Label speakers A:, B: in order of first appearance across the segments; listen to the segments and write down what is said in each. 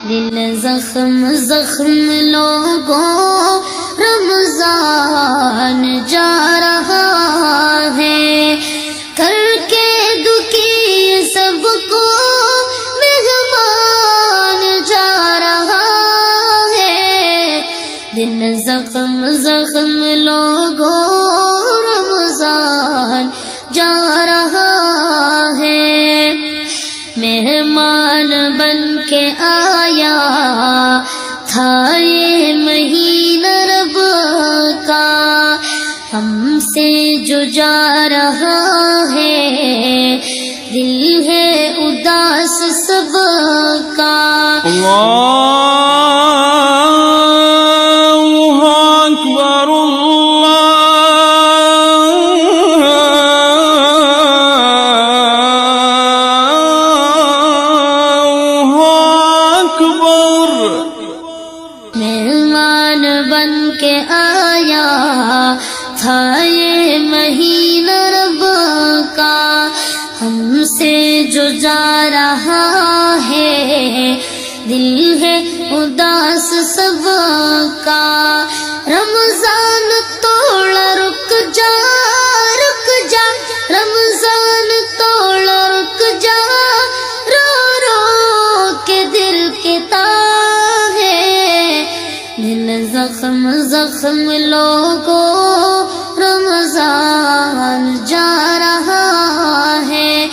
A: دل زخم زخم لوگوں رمضان جا رہا ہے، کر کے دکھی سب کو مہمان جا رہا ہے۔ دل زخم زخم لوگوں رمضان جا رہا ہے، مہمان بن کے آیا تھا یہ مہینہ رب کا، ہم سے جو جا رہا ہے دل ہے اداس سب کا۔
B: اللہ اکبر اللہ اکبر۔
A: مہمان بن کے آیا تھا یہ مہینہ رب کا، ہم سے جو جا رہا ہے دل ہے اداس سب کا۔ رمضان توڑا رک جا رک جا، رمضان توڑا رک جا، رو رو کے دل کے تار ہے۔ دل زخم زخم لوگوں رمضان جا رہا ہے،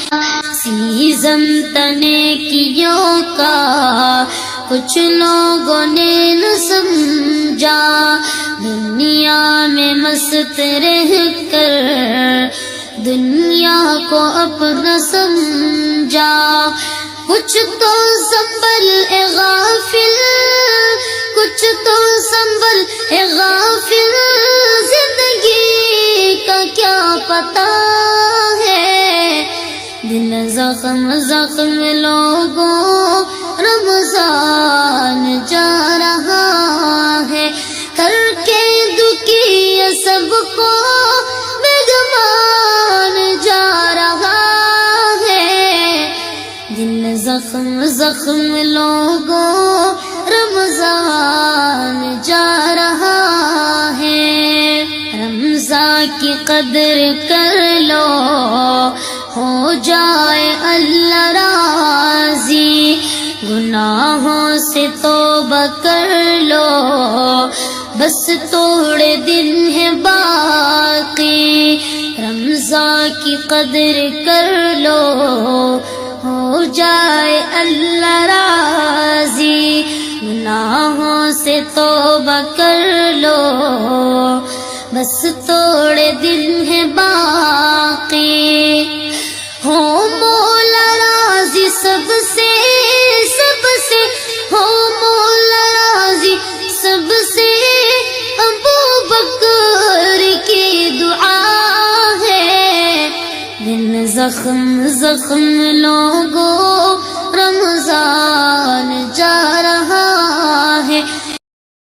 A: سیزن تنے کیوں کا کچھ لوگوں نے نہ سمجھا، دنیا میں مست رہ کر دنیا کو اپنا سمجھا۔ کچھ تو سنبھل اے غافل، کچھ تو سنبھل اے غافل، زندگی کا کیا پتہ ہے۔ دل زخم زخم لوگوں رمضان جا رہا ہے، کر کے دکھی سب کو مہمان جا رہا ہے۔ دل زخم زخم لوگوں رمضان جا رہا ہے، رمضان کی قدر کر لو ہو جائے اللہ راضی، گناہوں سے توبہ کر لو بس تھوڑے دن ہے باقی، رمضان کی قدر کر لو ہو جائے اللہ راضی، گناہوں سے توبہ کر لو بس تھوڑے دن ہے باقی۔ ہو مولا راضی سب سے سب سے، ہو مولا راضی سب سے، ابو بکر کی دعا ہے۔ دل زخم زخم لوگوں رمضان جا